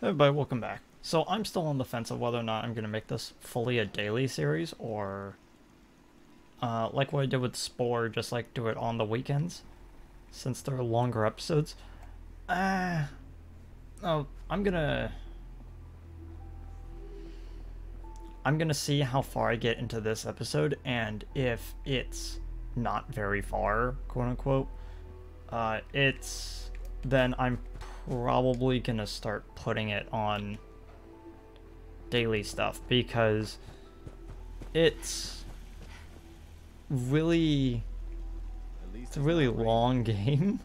Hey everybody, welcome back. So I'm still on the fence of whether or not I'm going to make this fully a daily series or like what I did with Spore, just like do it on the weekends since they're longer episodes. No, I'm gonna see how far I get into this episode, and if it's not very far, quote unquote, then I'm probably gonna start putting it on daily stuff, because it's really a really long game.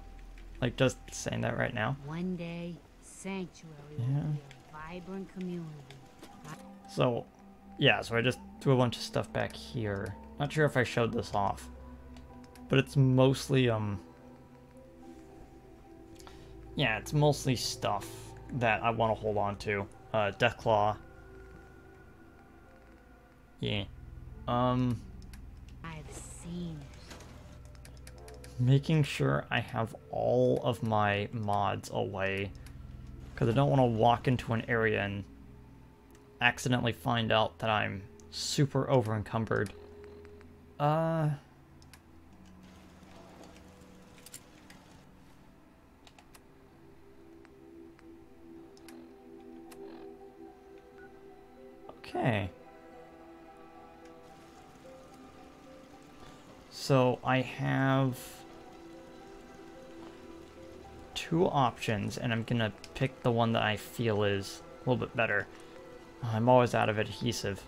Like, just saying that right now. One day, Sanctuary will be a vibrant community. So, yeah, so I just threw a bunch of stuff back here. Not sure if I showed this off, but it's mostly, yeah, it's mostly stuff that I want to hold on to. Deathclaw. Yeah. I've seen it. Making sure I have all of my mods away, because I don't want to walk into an area and accidentally find out that I'm super over encumbered. Okay. So I have two options, and I'm gonna pick the one that I feel is a little bit better. I'm always out of adhesive.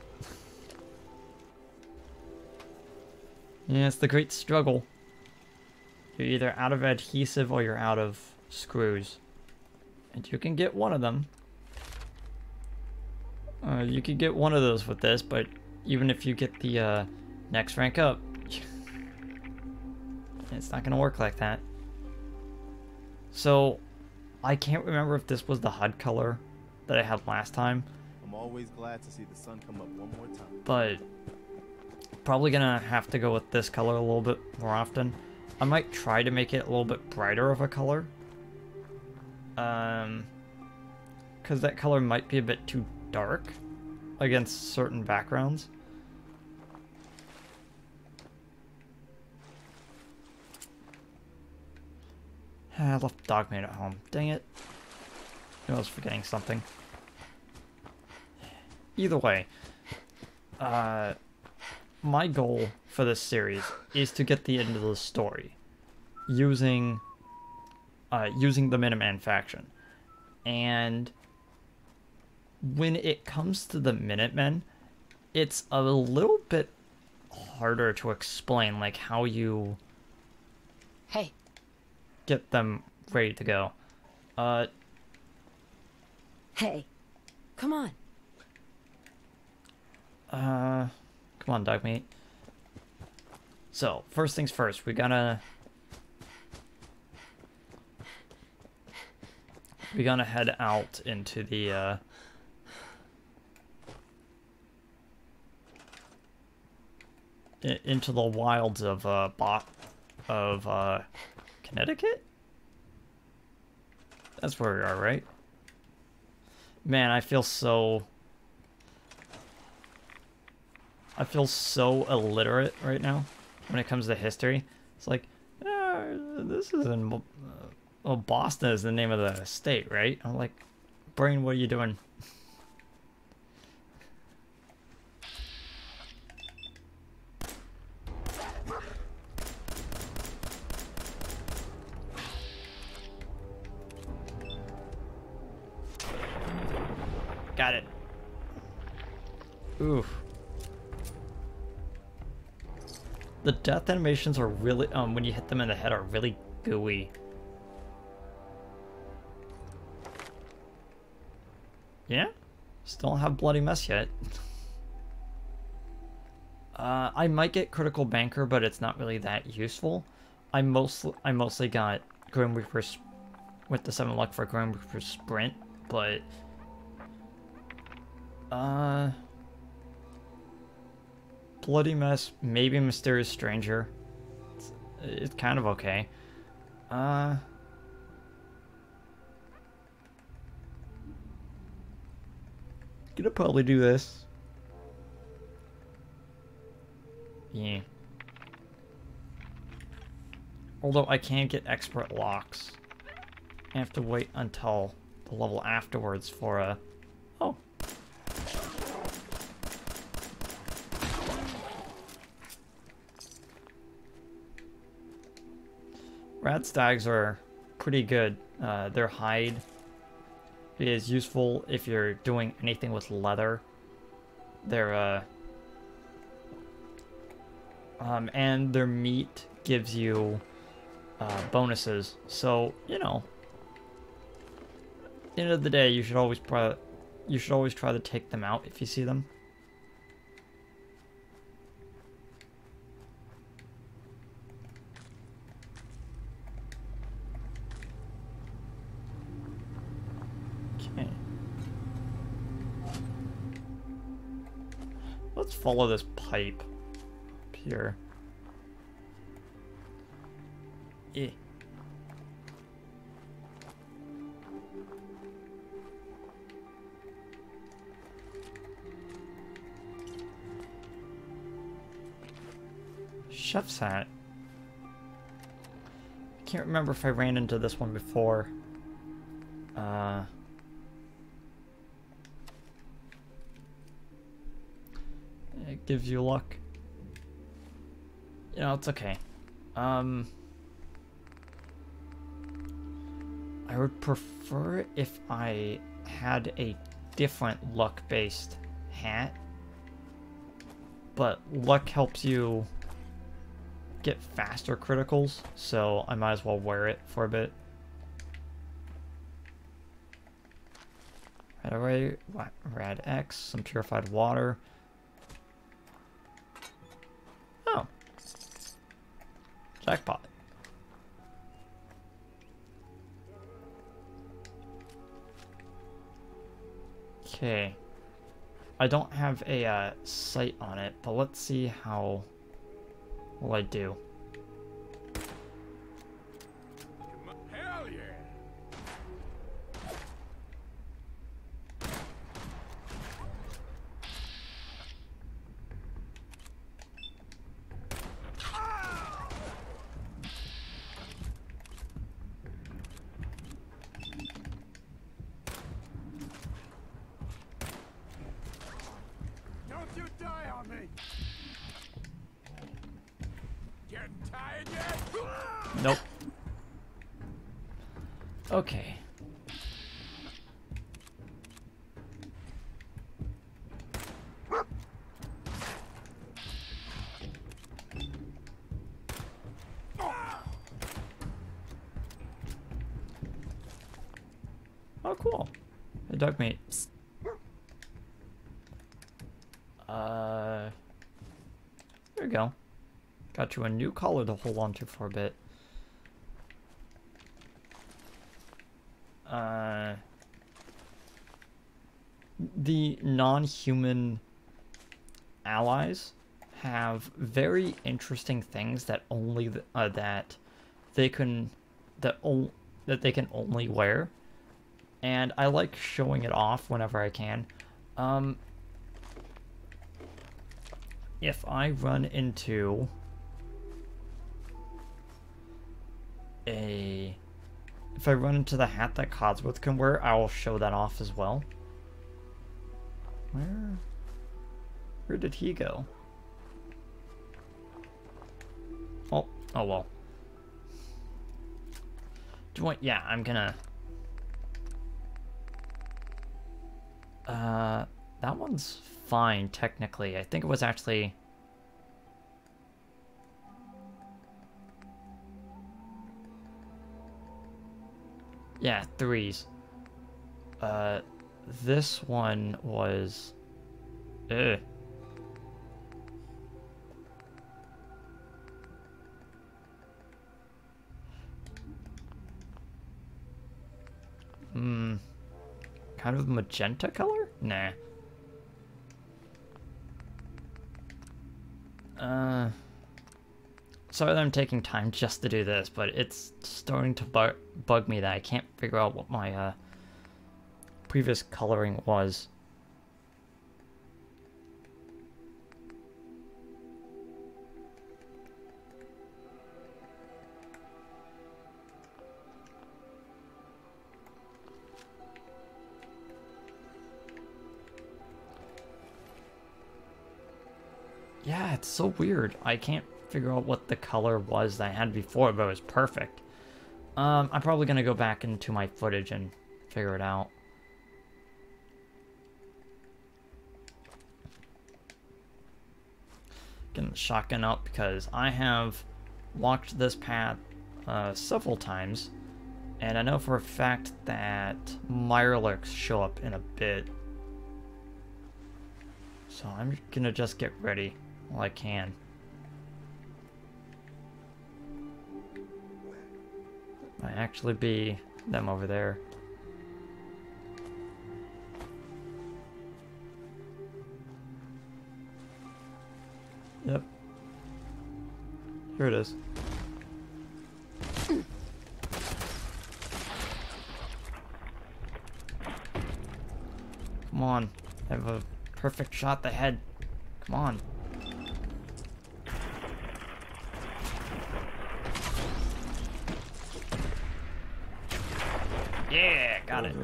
Yeah, it's the great struggle. You're either out of adhesive or you're out of screws. And you can get one of them. You could get one of those with this, but even if you get the next rank up, it's not gonna work like that. So, I can't remember if this was the HUD color that I had last time. I'm always glad to see the sun come up one more time. But probably gonna have to go with this color a little bit more often. I might try to make it a little bit brighter of a color. Because that color might be a bit too dark against certain backgrounds. I left Dogman at home. Dang it. I was forgetting something. Either way, my goal for this series is to get the end of the story using the Minuteman faction. And when it comes to the Minutemen, it's a little bit harder to explain, like how you get them ready to go. Hey, come on. Come on, Dogmeat. So, first things first, we gotta head out into the into the wilds of Connecticut? That's where we are, right? Man, I feel so illiterate right now when it comes to history. It's like, this is in Boston is the name of the state, right? I'm like, brain, what are you doing? Got it. Oof. The death animations are really, when you hit them in the head, are really gooey. Yeah? Still don't have Bloody Mess yet. I might get Critical Banker, but it's not really that useful. I mostly got Grim Reaper with the 7 luck for Grim Reaper Sprint, but Bloody Mess, maybe Mysterious Stranger. It's kind of okay. Gonna probably do this. Yeah. Although I can get expert locks. I have to wait until the level afterwards for a... Oh. Rat stags are pretty good. Their hide is useful if you're doing anything with leather. They're, and their meat gives you bonuses. So, you know, at the end of the day, you should always try to take them out if you see them. Okay. Let's follow this pipe here. Eh. Chef's hat. I can't remember if I ran into this one before. It gives you luck. You know, it's okay. I would prefer if I had a different luck-based hat. But luck helps you get faster criticals, so I might as well wear it for a bit. Red array, rad X, some purified water. Oh. Jackpot. Okay. I don't have a sight on it, but let's see how well I do. Hell yeah! Don't you die on me! Getting tired yet? Nope. Okay. Oh, cool. Hey, dog mate. There we go. Got you a new collar to hold on to for a bit. The non-human allies have very interesting things that only that they can only wear, and I like showing it off whenever I can. If I run into the hat that Codsworth can wear, I will show that off as well. Where did he go? Oh well. Do you want? Yeah, I'm gonna. That one's fine technically. I think it was actually. Yeah, 3s. This one was... Ugh. Kind of magenta color? Nah. Sorry that I'm taking time just to do this, but it's starting to bug me that I can't figure out what my previous coloring was. Yeah, it's so weird. I can't figure out what the color was that I had before, but it was perfect. I'm probably gonna go back into my footage and figure it out. Getting the shotgun up because I have walked this path several times, and I know for a fact that Mirelurks show up in a bit. So I'm gonna just get ready while I can. Might actually be them over there. Yep. Here it is. Come on. I have a perfect shot at the head. Come on. Yeah, got it.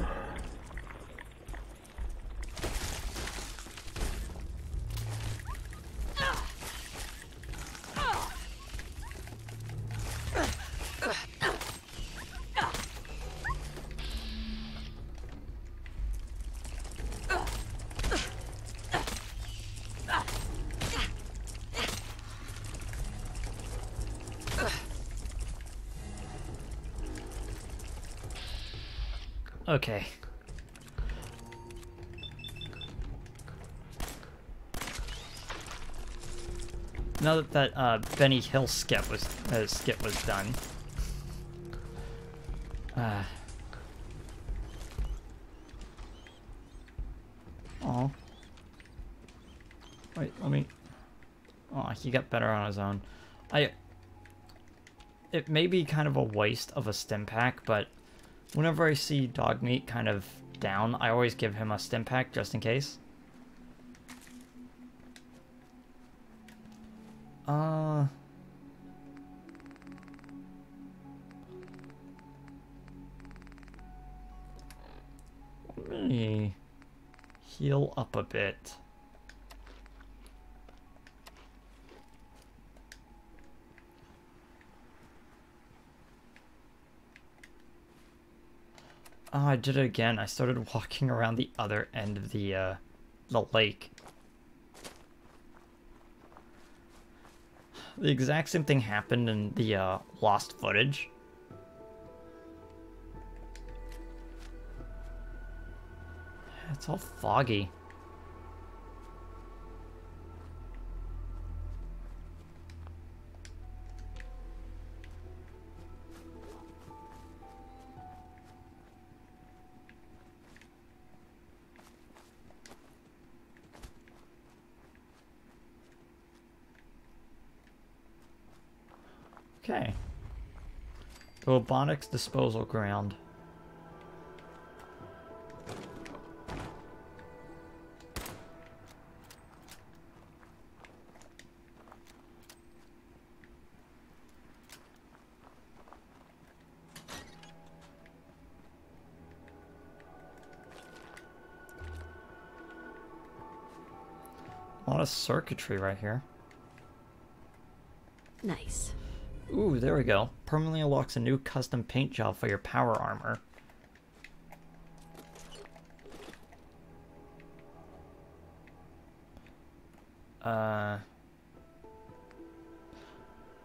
Okay. Now that Benny Hill skit was done. Oh. Wait, let me. Oh, he got better on his own. It may be kind of a waste of a stim pack, but whenever I see dog meat kind of down, I always give him a stim pack just in case. Let me heal up a bit. Oh, I did it again. I started walking around the other end of the lake. The exact same thing happened in the lost footage. It's all foggy. Okay. The robotics disposal ground. A lot of circuitry right here. Nice. Ooh, there we go. Permanently unlocks a new custom paint job for your power armor.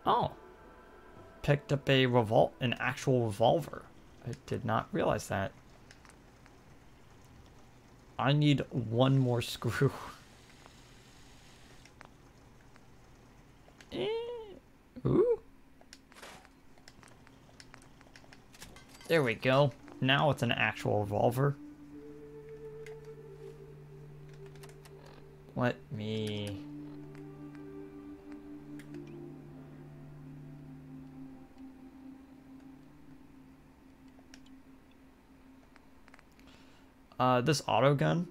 Oh. Picked up an actual revolver. I did not realize that. I need one more screw. Ooh. There we go. Now it's an actual revolver. Let me... this auto gun.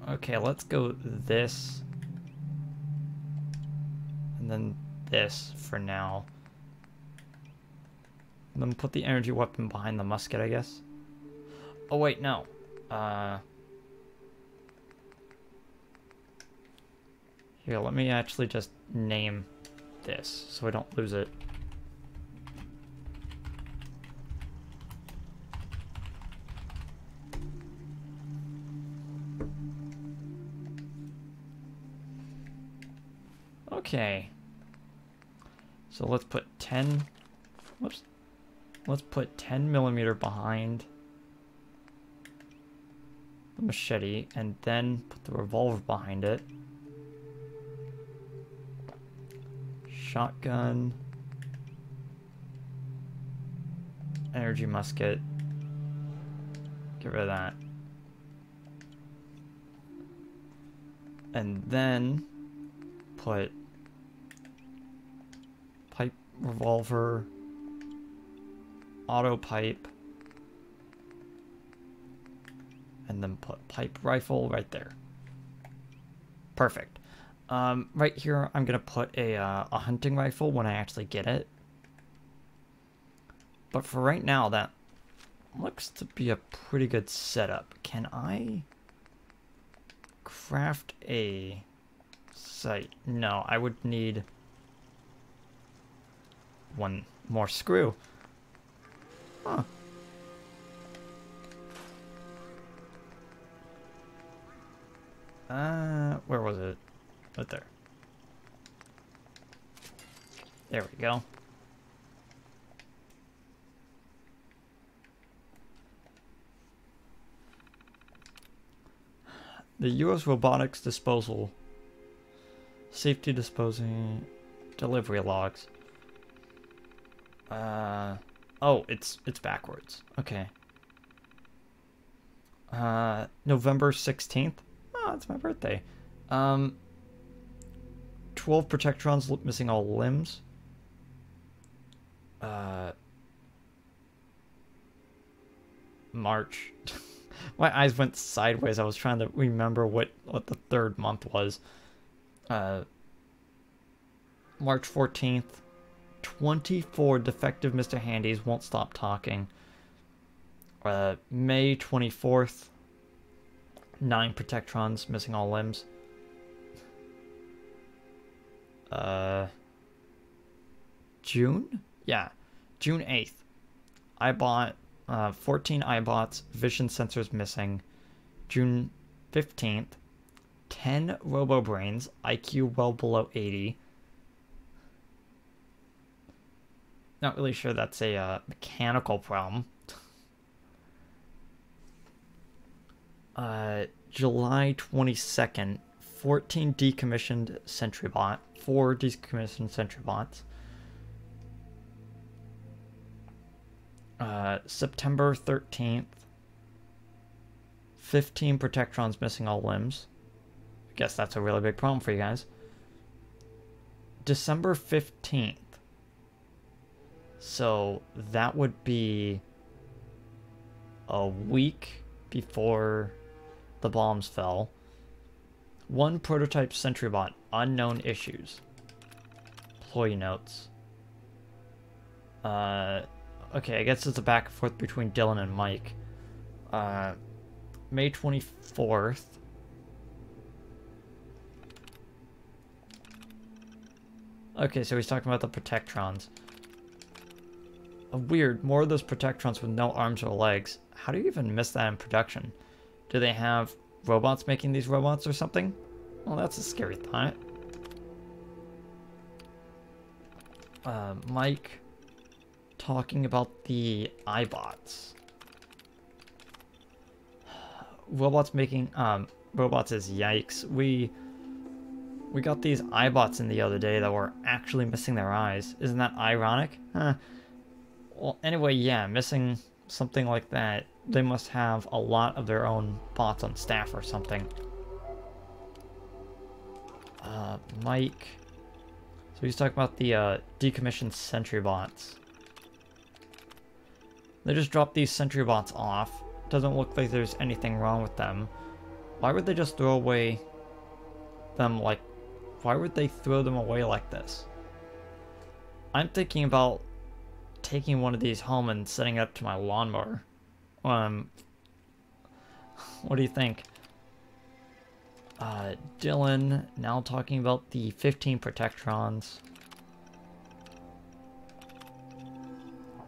Okay, let's go this. And then this for now. And then put the energy weapon behind the musket, I guess. Oh wait, no. Here, let me actually just name this so I don't lose it. Okay. So let's put 10. Whoops. Let's put 10mm behind the machete and then put the revolver behind it. Shotgun. Energy musket. Get rid of that. And then put pipe, revolver, auto pipe, and then put pipe rifle right there. Perfect. Right here, I'm gonna put a hunting rifle when I actually get it. But for right now, that looks to be a pretty good setup. Can I craft a sight? No, I would need one more screw. Huh. Where was it? Right there. There we go. The U.S. Robotics Disposal. Safety disposing delivery logs. Oh, it's backwards. Okay. November 16th. Oh, it's my birthday. 12 Protectrons missing all limbs. March. My eyes went sideways. I was trying to remember what the third month was. March 14th. 24 defective Mr. Handys won't stop talking. May 24th. 9 Protectrons missing all limbs. June? Yeah. June 8th. I bought 14 iBots, vision sensors missing. June 15th. 10 RoboBrains, IQ well below 80. Not really sure that's a mechanical problem. July 22nd, 14 decommissioned sentry bot, 4 decommissioned sentry bots. September 13th, 15 Protectrons missing all limbs. I guess that's a really big problem for you guys. December 15th. So that would be a week before the bombs fell. 1 prototype sentry bot, unknown issues. Employee notes. Okay, I guess it's a back and forth between Dylan and Mike. May 24th. Okay, so he's talking about the Protectrons. Weird, more of those Protectrons with no arms or legs. How do you even miss that in production? Do they have robots making these robots or something? Well, that's a scary thought. Mike talking about the iBots. Robots making robots is yikes. We got these iBots in the other day that were actually missing their eyes. Isn't that ironic? Huh. Well, anyway, yeah, missing something like that. They must have a lot of their own bots on staff or something. Mike. So he's talking about the decommissioned sentry bots. They just dropped these sentry bots off. Doesn't look like there's anything wrong with them. Why would they just throw away them like... Why would they throw them away like this? I'm thinking about taking one of these home and setting it up to my lawnmower. What do you think? Dylan, now talking about the 15 Protectrons.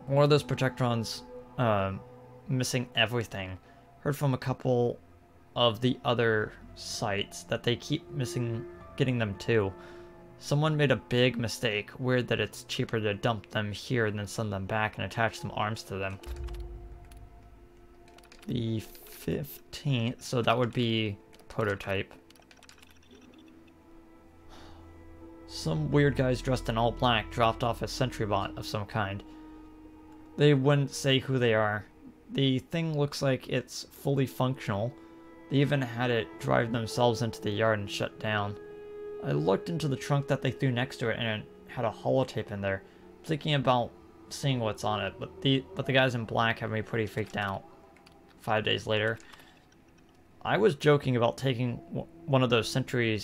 One of those Protectrons, missing everything. Heard from a couple of the other sites that they keep missing getting them too. Someone made a big mistake. Weird that it's cheaper to dump them here than send them back and attach some arms to them. The 15th, so that would be prototype. Some weird guys dressed in all black dropped off a sentry bot of some kind. They wouldn't say who they are. The thing looks like it's fully functional. They even had it drive themselves into the yard and shut down. I looked into the trunk that they threw next to it and it had a holotape in there. Thinking about seeing what's on it, but the guys in black have me pretty freaked out. 5 days later. I was joking about taking one of those sentry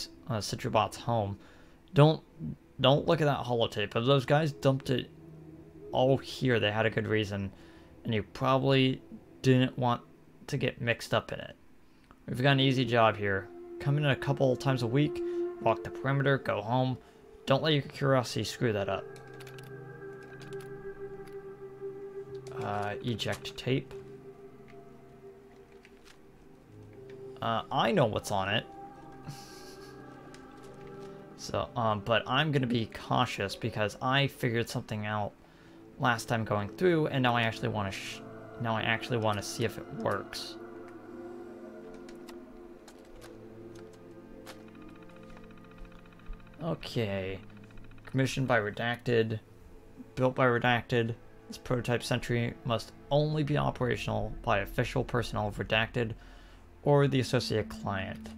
bots home. Don't look at that holotape. If those guys dumped it all here, they had a good reason, and you probably didn't want to get mixed up in it. We've got an easy job here. Come in a couple times a week, walk the perimeter, go home. Don't let your curiosity screw that up. Eject tape. I know what's on it. So, but I'm gonna be cautious because I figured something out last time going through, and now I actually want to see if it works. Okay, commissioned by Redacted, built by Redacted. This prototype sentry must only be operational by official personnel of Redacted or the associate client.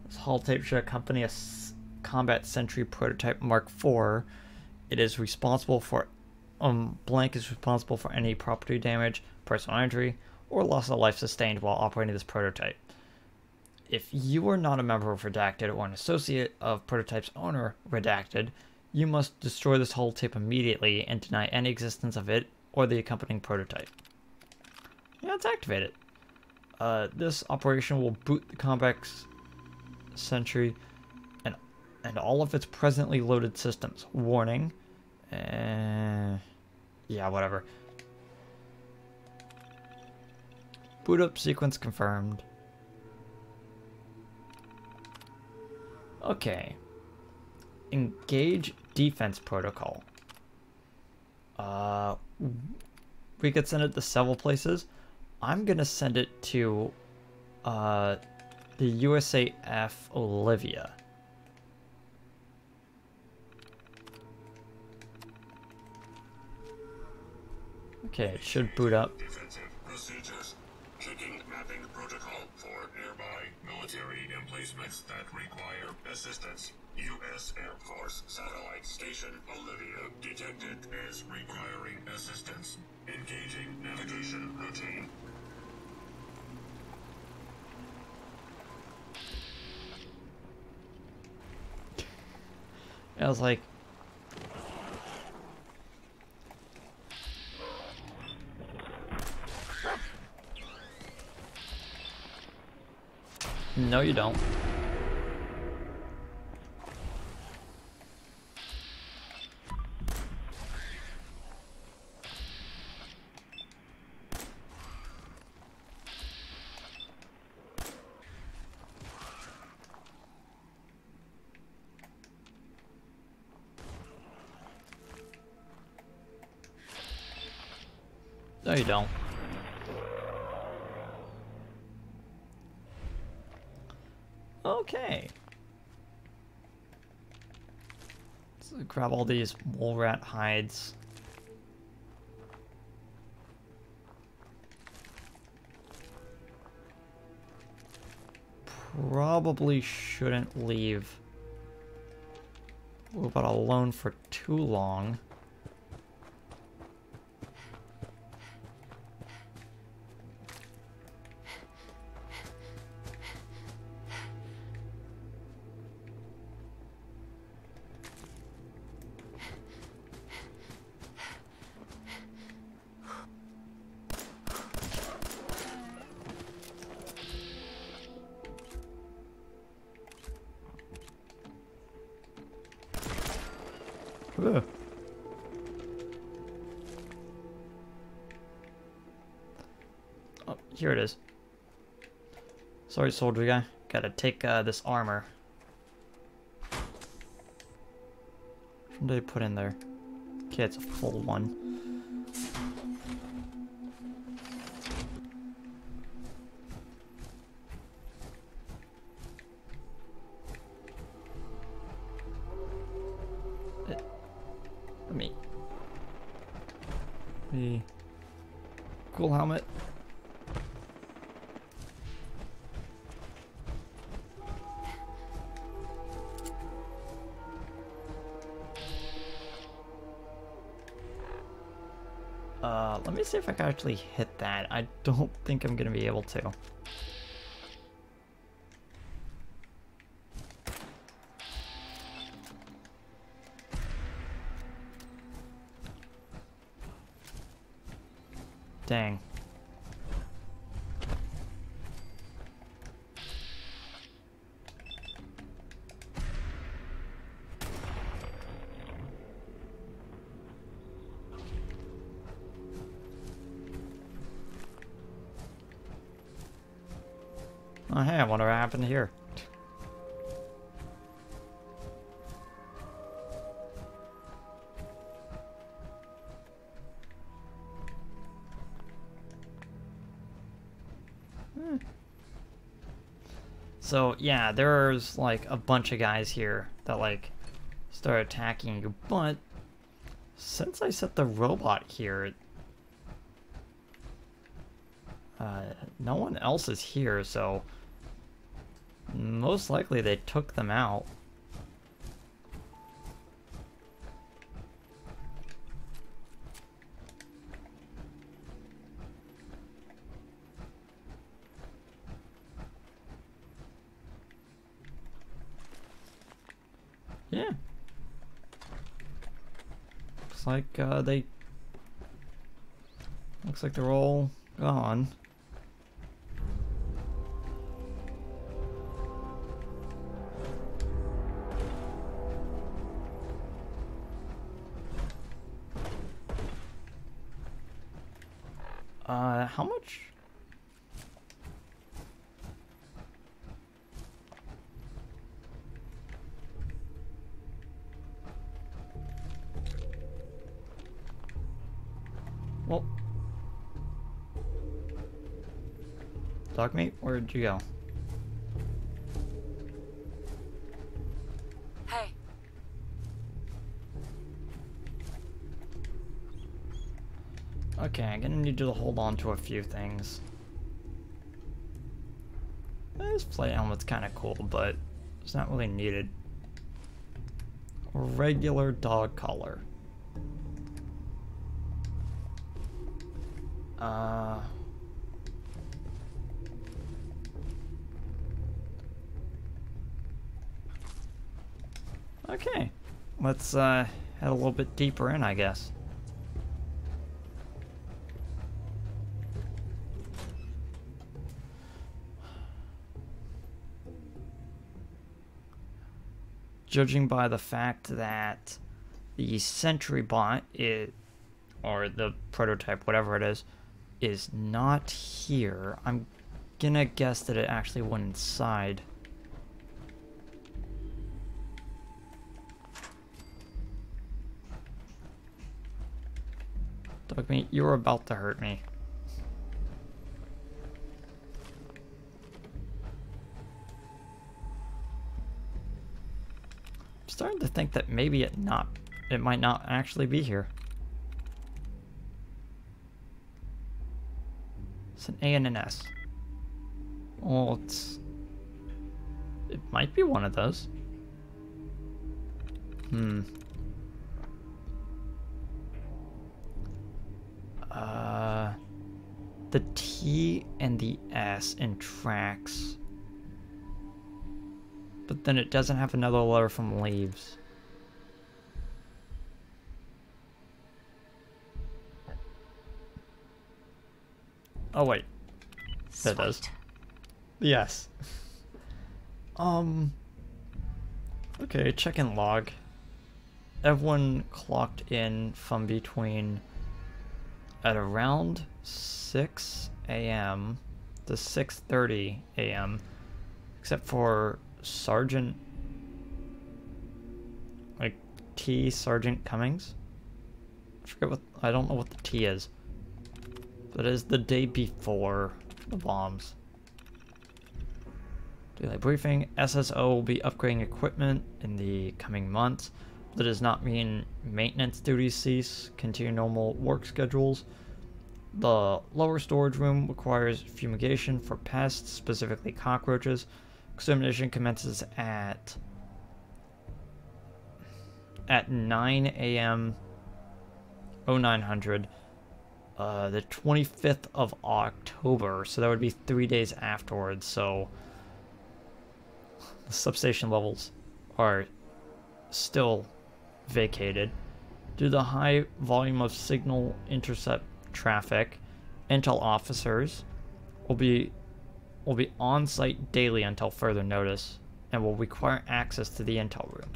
This holotape should accompany a combat sentry prototype Mark IV. It is responsible for, blank is responsible for any property damage, personal injury, or loss of life sustained while operating this prototype. If you are not a member of Redacted or an associate of Prototype's owner, Redacted, you must destroy this holotape immediately and deny any existence of it or the accompanying prototype. Yeah, let's activate it. This operation will boot the combat sentry and all of its presently loaded systems. Warning. Yeah, whatever. Boot up sequence confirmed. Okay. Engage defense protocol. We could send it to several places. I'm gonna send it to the USAF Olivia. Okay, it should boot up. Defensive procedures. Checking mapping protocol for nearby military emplacements that require assistance. U.S. Air Force Satellite Station Olivia detected as requiring assistance. Engaging navigation routine. I was like, no, you don't. No, you don't. Okay. Let's grab all these mole rat hides. Probably shouldn't leave Robot alone for too long. Ugh. Oh, here it is. Sorry, soldier guy. Gotta take this armor. What did they put in there? Okay, it's a full one. Let me... The cool helmet. Let me see if I can actually hit that. I don't think I'm gonna be able to. Dang. Oh, hey, I wonder what happened here. So, yeah, there's, like, a bunch of guys here that, like, start attacking you, but since I set the robot here, no one else is here, so most likely they took them out. Yeah. Looks like looks like they're all gone. How much? Well, dog meat, where'd you go? Hey. Okay, I'm gonna need you to hold on to a few things. This plate helmet's kind of cool, but it's not really needed. Regular dog collar. Okay, let's head a little bit deeper in, I guess. Judging by the fact that the sentry bot or the prototype, whatever it is not here, I'm gonna guess that it actually went inside. Dog meat, you were about to hurt me. I'm starting to think that maybe it might not actually be here. It's an A and an S. Well, it might be one of those. The T and the S in tracks. But then it doesn't have another letter from leaves. Oh wait. That does. Yes. Okay, check-in log. everyone clocked in from between at around 6 a.m. to 6:30 a.m. except for Sergeant, like Sergeant Cummings. I don't know what the T is. But it is the day before the bombs. Daylight briefing. SSO will be upgrading equipment in the coming months. That does not mean maintenance duties cease. Continue normal work schedules. The lower storage room requires fumigation for pests, specifically cockroaches. Extermination commences at 9 a.m. 0900. The 25th of October, so that would be 3 days afterwards. So the substation levels are still vacated. Due to the high volume of signal intercept traffic, intel officers will be on site daily until further notice and will require access to the intel room.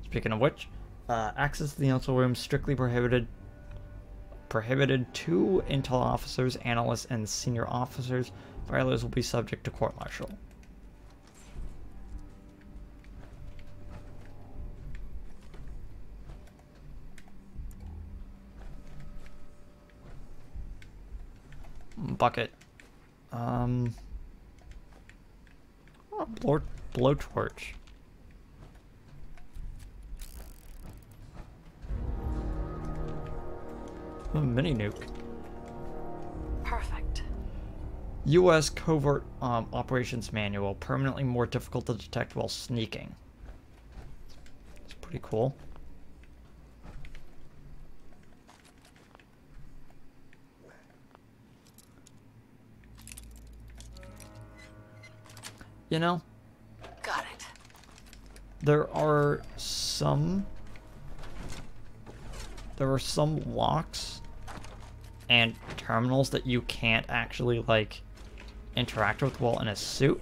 Speaking of which, access to the intel room is strictly prohibited to intel officers, analysts, and senior officers. Violators will be subject to court-martial. Bucket. Oh, blowtorch. A mini nuke. Perfect. U.S. Covert Operations Manual. Permanently more difficult to detect while sneaking. It's pretty cool. You know, Got it. there are some locks and terminals that you can't actually, like, interact with while in a suit.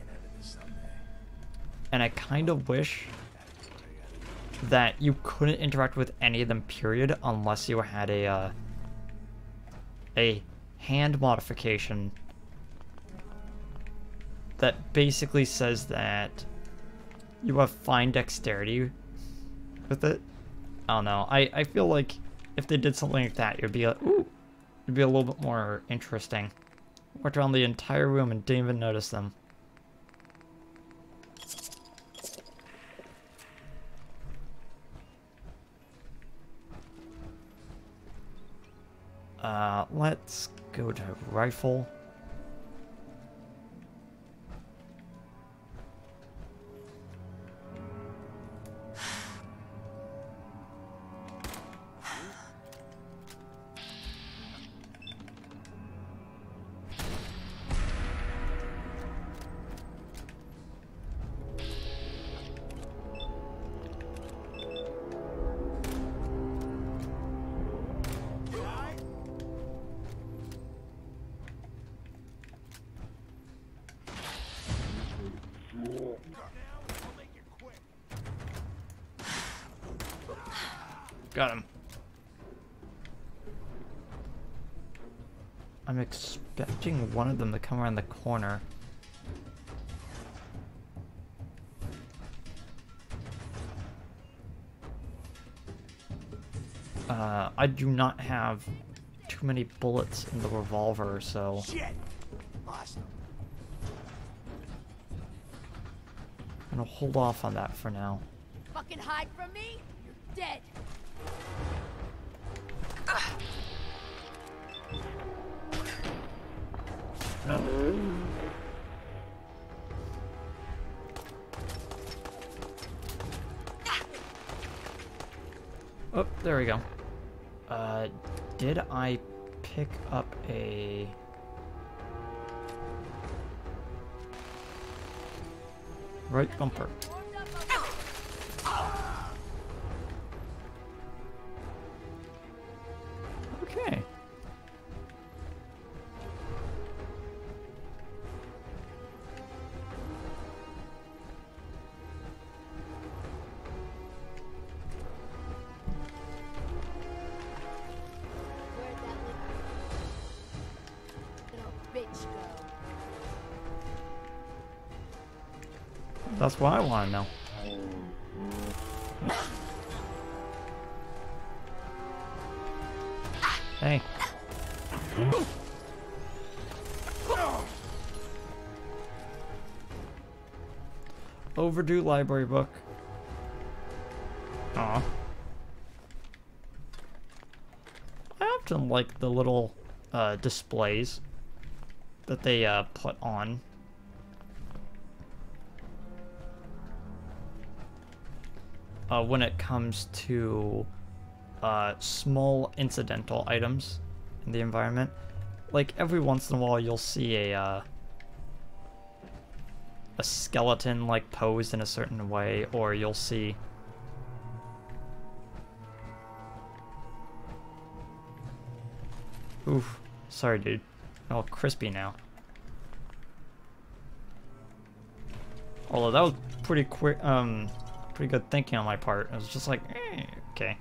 And I kind of wish that you couldn't interact with any of them, period, unless you had a hand modification that basically says that you have fine dexterity with it. I don't know. I feel like if they did something like that, it'd be like, ooh, it'd be a little bit more interesting. Walked around the entire room and didn't even notice them. Let's go to rifle. Got him. I'm expecting one of them to come around the corner. I do not have too many bullets in the revolver, so... Shit! Lost him. I'm gonna hold off on that for now. Fucking hide from me? You're dead. Oh, there we go. Did I pick up a... right bumper? Okay. That's what I want to know. Hey. Overdue library book. Aw. I often like the little displays that they put on. When it comes to small incidental items in the environment. Like every once in a while you'll see a skeleton like posed in a certain way, or you'll see oof, sorry dude, all crispy now. Although that was pretty quick, pretty good thinking on my part. I was just like, okay.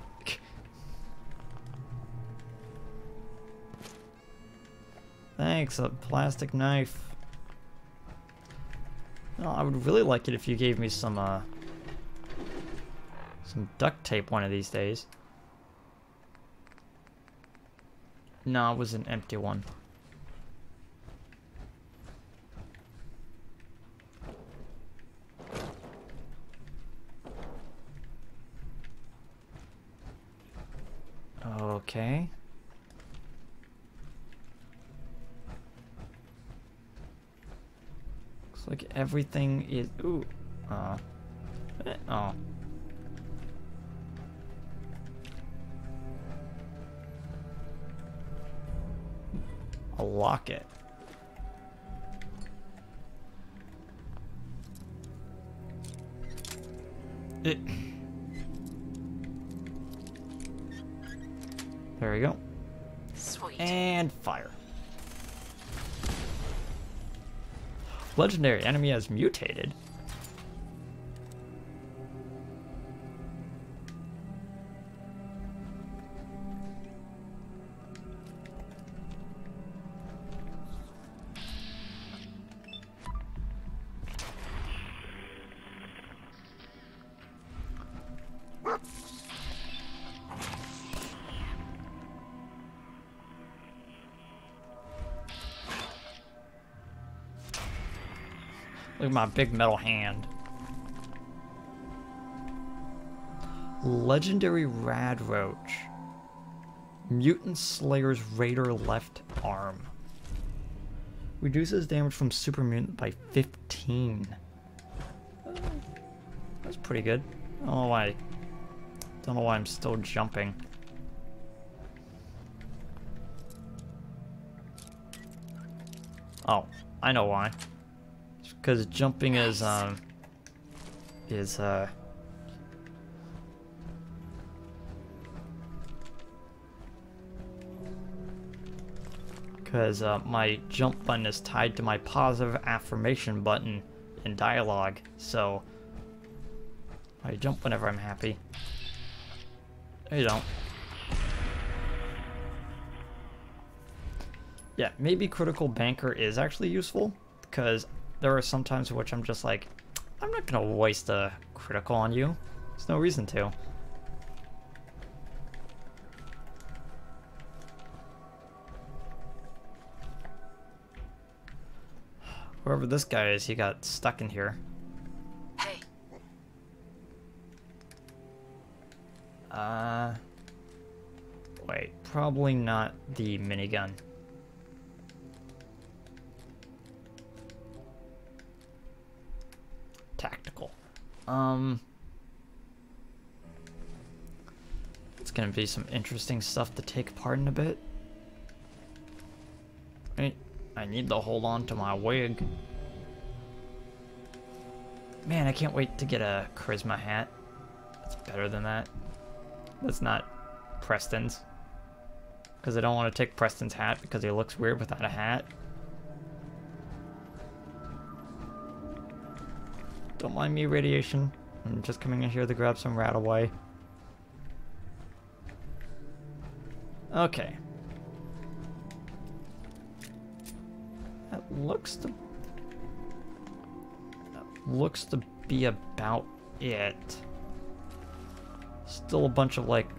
Thanks, a plastic knife. No, I would really like it if you gave me some duct tape one of these days. No, it was an empty one. Okay. Looks like everything is... Ooh. Oh. A locket. There we go. Sweet. And fire. Legendary enemy has mutated. Look at my big metal hand. Legendary Rad Roach. Mutant Slayer's Raider left arm. Reduces damage from super mutant by 15. That's pretty good. I don't know why. Don't know why I'm still jumping. Oh, I know why. Because jumping is because my jump button is tied to my positive affirmation button in dialogue, so I jump whenever I'm happy. No, you don't. Yeah, maybe Critical Banker is actually useful, because there are some times in which I'm just like, I'm not gonna waste a critical on you. There's no reason to. Whoever this guy is, he got stuck in here. Hey. Wait, probably not the minigun. Tactical. It's gonna be some interesting stuff to take part in a bit. I need to hold on to my wig. Man, I can't wait to get a charisma hat. That's better than that. That's not Preston's. Because I don't want to take Preston's hat because he looks weird without a hat. Don't mind me, radiation. I'm just coming in here to grab some rat away. Okay. That looks to be about it. Still a bunch of, like,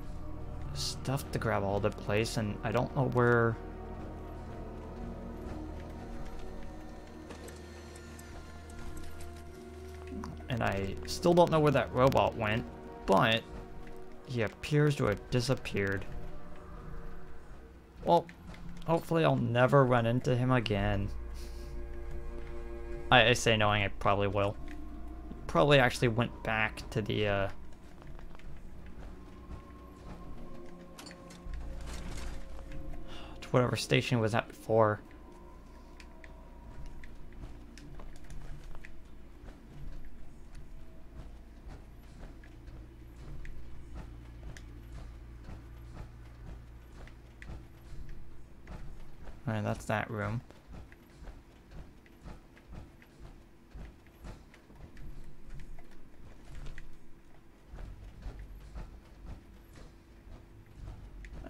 stuff to grab all over the place, and I don't know where... And I still don't know where that robot went, but he appears to have disappeared. Well, hopefully I'll never run into him again. I say knowing I probably will. Probably actually went back to the, to whatever station he was at before. Alright, that's that room.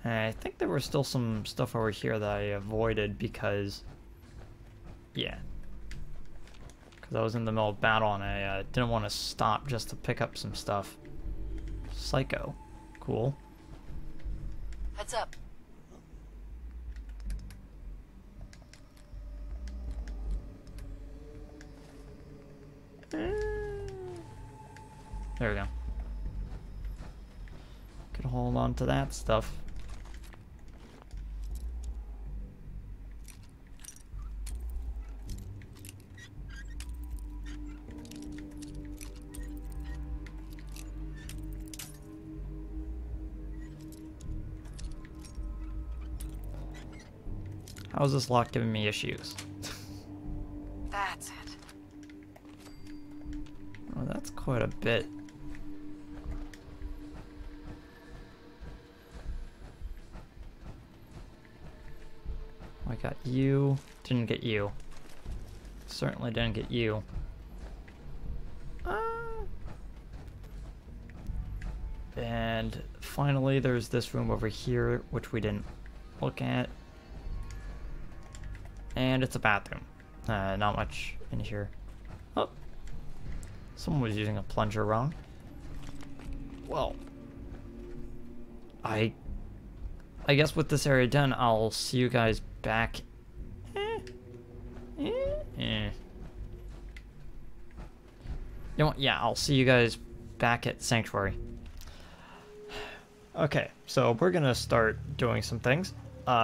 I think there was still some stuff over here that I avoided because... Yeah. Because I was in the middle of battle and I didn't want to stop just to pick up some stuff. Psycho. Cool. Heads up. There we go. Could hold on to that stuff. How is this lock giving me issues? That's it. Oh, that's quite a bit. I got you. Didn't get you. Certainly didn't get you. And finally, there's this room over here, which we didn't look at. And it's a bathroom. Not much in here. Oh. Someone was using a plunger wrong. Well. I guess with this area done, I'll see you guys back. You know what? Yeah, I'll see you guys back at Sanctuary. Okay, so we're gonna start doing some things.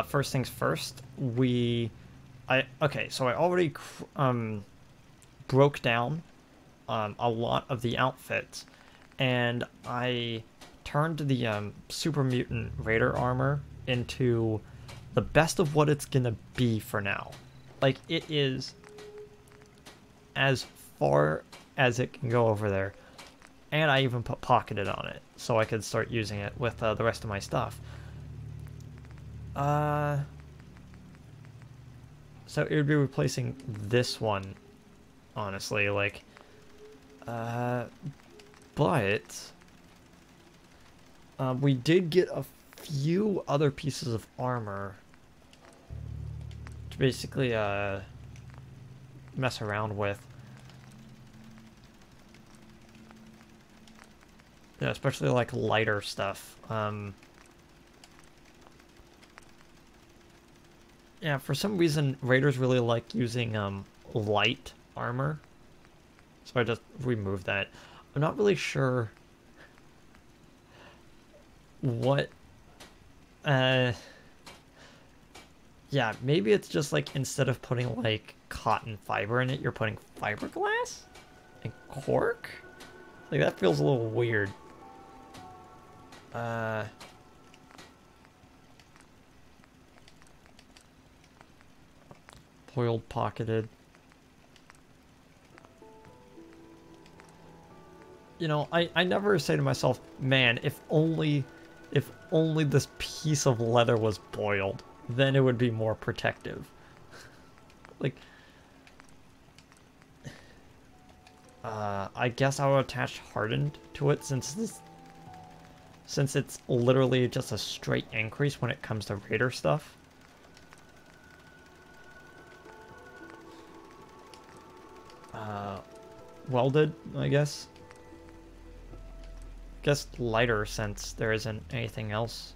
First things first, okay, so I already broke down a lot of the outfits, and I turned the super mutant raider armor into the best of what it's gonna be for now. Like, it is as far as it can go over there, and I even put pocketed on it so I could start using it with the rest of my stuff. So it would be replacing this one, honestly, like, but we did get a few other pieces of armor to basically mess around with. Yeah, especially like lighter stuff. Yeah, for some reason raiders really like using light armor, so I just removed that. I'm not really sure what yeah, maybe it's just like instead of putting like cotton fiber in it, you're putting fiberglass and cork. Like, that feels a little weird. Foiled pocketed. You know, I never say to myself, man, if only this piece of leather was boiled, then it would be more protective. Like, I guess I will attach hardened to it since it's literally just a straight increase when it comes to raider stuff. welded, I guess. Guess lighter since there isn't anything else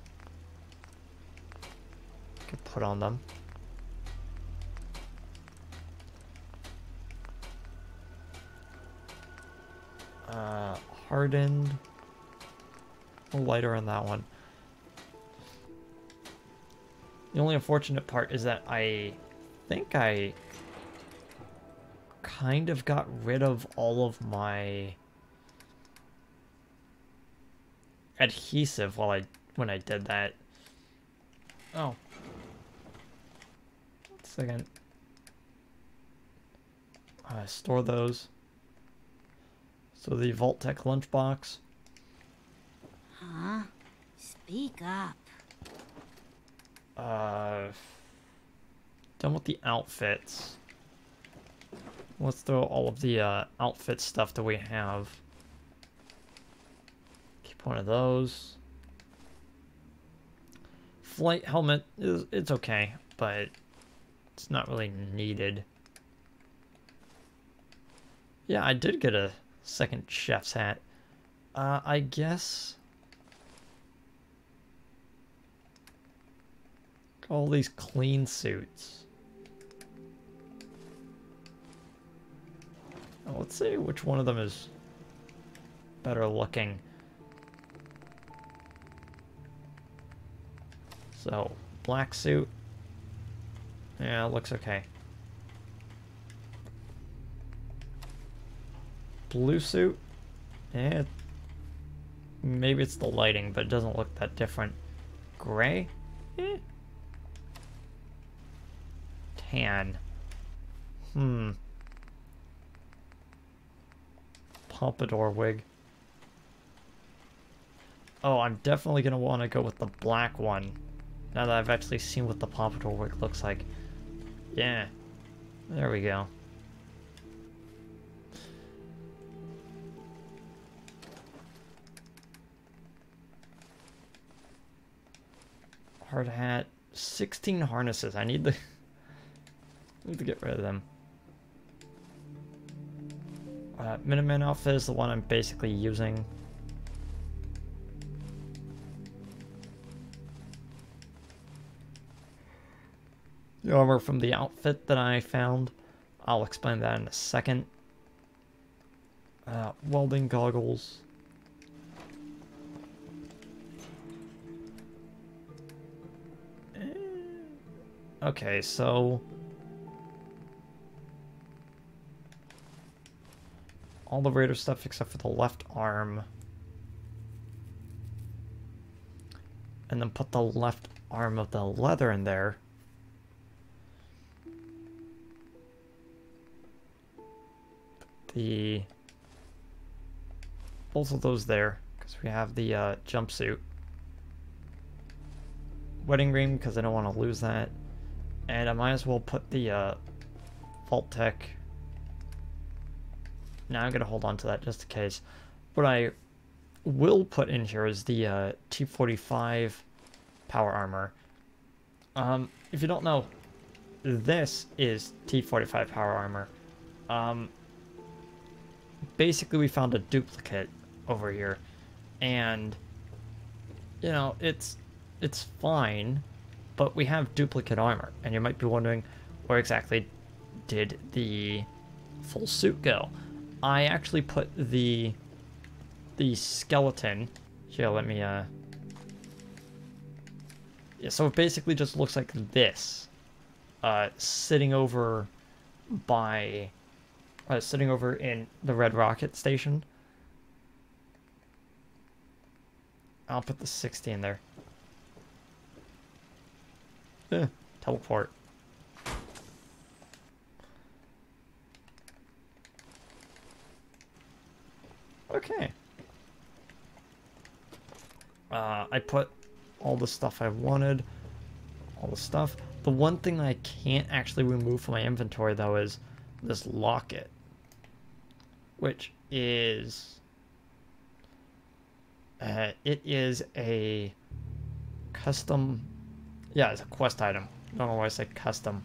I could put on them. Hardened. A lighter on that one. The only unfortunate part is that I think I kind of got rid of all of my adhesive when I did that. Oh. 1 second. Store those. So the Vault-Tec lunchbox. Huh? Speak up. Done with the outfits. Let's throw all of the outfit stuff that we have. Keep one of those. Flight helmet it's okay, but it's not really needed. Yeah, I did get a second chef's hat. I guess all these clean suits. Oh, let's see which one of them is better looking. So, black suit. Yeah, it looks okay. Blue suit. Yeah, maybe it's the lighting, but it doesn't look that different. Gray? Eh. Tan. Pompadour wig. Oh, I'm definitely going to want to go with the black one. Now that I've actually seen what the pompadour wig looks like. Yeah. There we go. Hard hat. 16 harnesses. I need to get rid of them. Minuteman outfit is the one I'm basically using. The armor from the outfit that I found. I'll explain that in a second. Welding goggles. Okay, so all the Raider stuff except for the left arm. And then put the left arm of the leather in there. Both of those there, because we have the jumpsuit. Wedding ring, because I don't want to lose that. And I might as well put the Vault-Tec. Now I'm going to hold on to that just in case. What I will put in here is the T-45 power armor. If you don't know, this is T-45 power armor. Basically, we found a duplicate over here. And, you know, it's fine. But we have duplicate armor, and you might be wondering where exactly did the full suit go. I actually put the skeleton here. Let me yeah. So it basically just looks like this, sitting over in the Red Rocket station. I'll put the 60 in there. Teleport. Okay. I put all the stuff I wanted. All the stuff. The one thing I can't actually remove from my inventory, though, is this locket. Which is... it is a custom... Yeah, it's a quest item. I don't know why I said custom.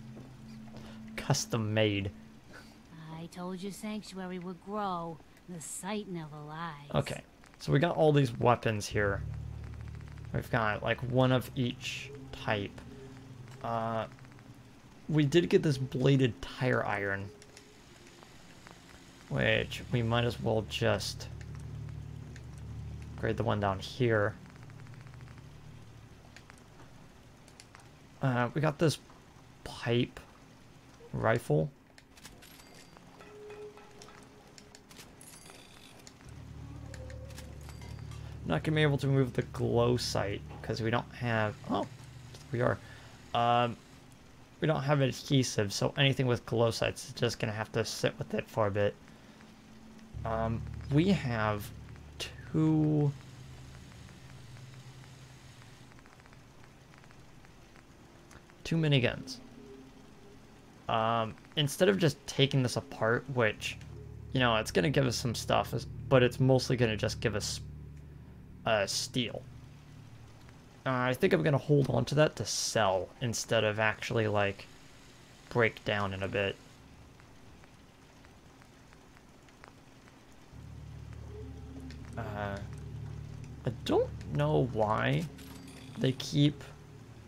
Custom made. I'd told you sanctuary would grow. The sight never lies. Okay, so we got all these weapons here. We've got like one of each type. We did get this bladed tire iron, which we might as well just upgrade the one down here. We got this pipe rifle. Not gonna be able to move the glow sight because we don't have. Oh, we are. We don't have adhesive, so anything with glow sights is just gonna have to sit with it for a bit. We have two miniguns. Instead of just taking this apart, which, you know, it's gonna give us some stuff, but it's mostly gonna just give us steel. I think I'm gonna hold on to that to sell instead of actually like break down in a bit. I don't know why they keep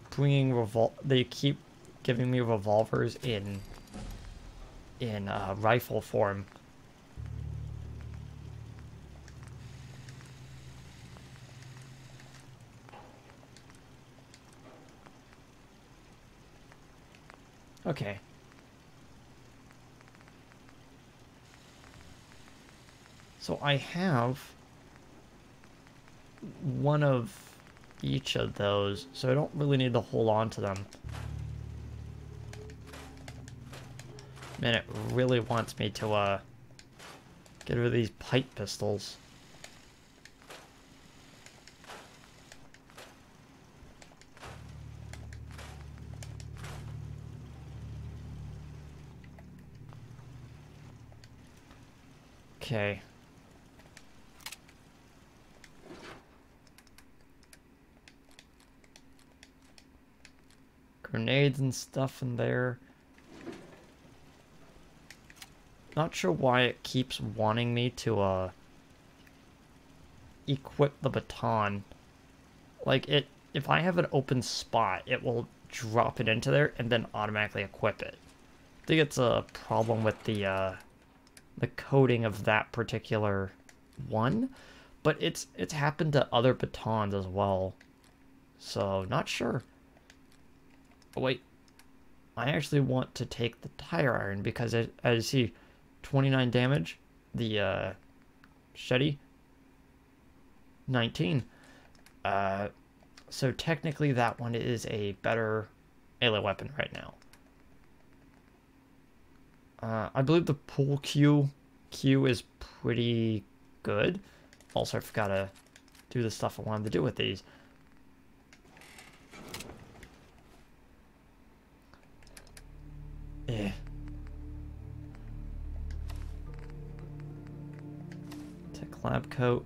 bringing they keep giving me revolvers in rifle form. Okay. So I have one of each of those, so I don't really need to hold on to them. Man, it really wants me to get rid of these pipe pistols. Okay. Grenades and stuff in there. Not sure why it keeps wanting me to equip the baton. Like if I have an open spot, it will drop it into there and then automatically equip it. I think it's a problem with the coding of that particular one, but it's happened to other batons as well, so not sure. Oh, wait, I actually want to take the tire iron because as you see, 29 damage, the machete 19, so technically that one is a better melee weapon right now. I believe the pull Q is pretty good. Also, I forgot to do the stuff I wanted to do with these. Eh. Tech lab coat.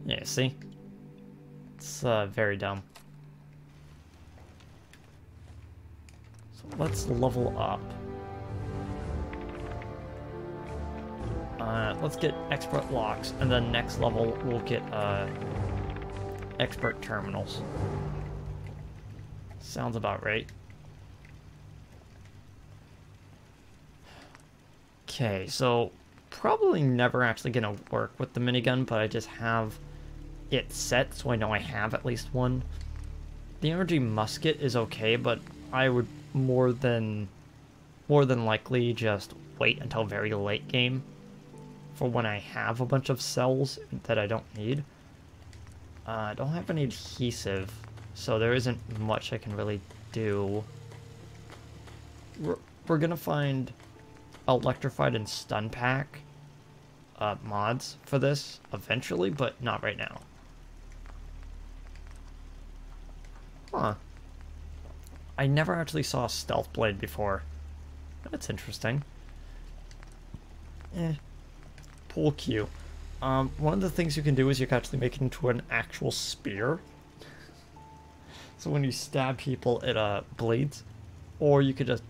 Yeah, see? It's very dumb. Let's level up. Let's get expert locks, and then next level we'll get expert terminals. Sounds about right. Okay, so probably never actually gonna work with the minigun, but I just have it set so I know I have at least one. The energy musket is okay, but I would more than likely just wait until very late game for when I have a bunch of cells that I don't need. I don't have any adhesive, so there isn't much I can really do. We're gonna find electrified and stun pack mods for this eventually, but not right now. Huh. I never actually saw a stealth blade before. That's interesting. Pull Q. One of the things you can do is you can actually make it into an actual spear. So when you stab people, it bleeds. Or you could just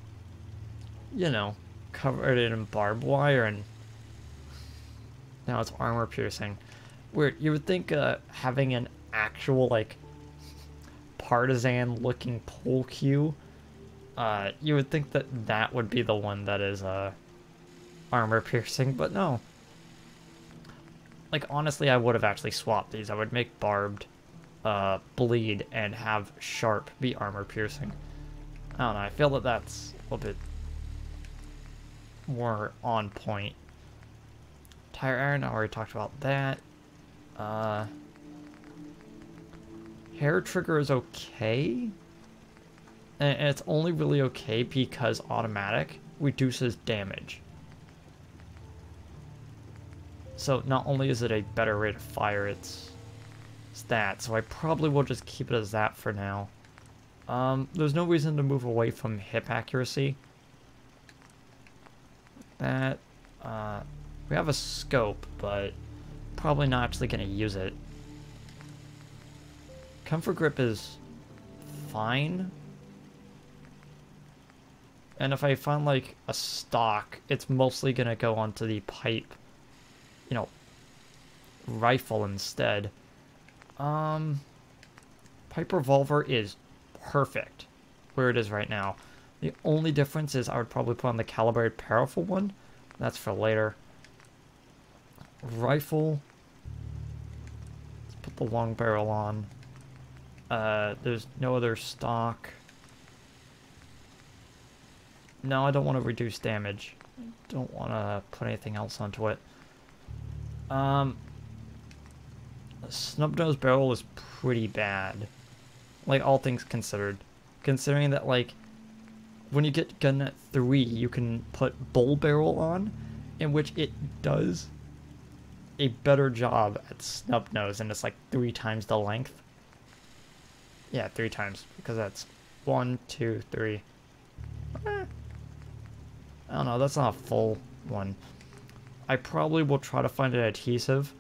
you know, covered it in barbed wire, and now it's armor piercing. Weird. You would think having an actual, like, partisan looking pole cue, you would think that that would be the one that is armor piercing, but no. Like, honestly, I would have actually swapped these. I would make barbed bleed and have sharp be armor piercing. I don't know, I feel that that's a little bit more on point. Tire iron, I already talked about that. Hair trigger is okay. And it's only really okay because automatic reduces damage. So not only is it a better rate of fire, it's that. So I probably will just keep it as that for now. There's no reason to move away from hip accuracy. That, we have a scope, but probably not actually going to use it. Comfort grip is fine. And if I find, like, a stock, it's mostly going to go onto the pipe, you know, rifle instead. Pipe revolver is perfect where it is right now. The only difference is I would probably put on the calibrated powerful one. That's for later. Rifle. Let's put the long barrel on. There's no other stock. No, I don't want to reduce damage. I don't want to put anything else onto it. A snub-nosed barrel is pretty bad. Like, all things considered. Considering that, like, when you get gun at 3, you can put bull barrel on, in which it does a better job at snub-nose, and it's like 3 times the length. Yeah, 3 times, because that's 1, 2, 3. I don't know, that's not a full one. I probably will try to find an adhesive,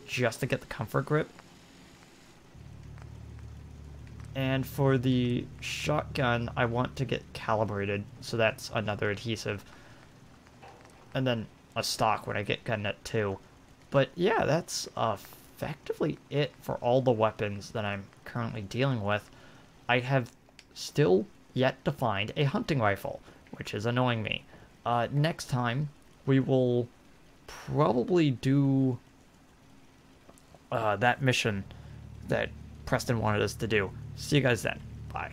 just to get the comfort grip. And for the shotgun, I want to get calibrated, so that's another adhesive. And then a stock when I get gun nut 2. But yeah, that's effectively it for all the weapons that I'm currently dealing with. I have still yet to find a hunting rifle, which is annoying me. Next time, we will probably do that mission that Preston wanted us to do. See you guys then. Bye.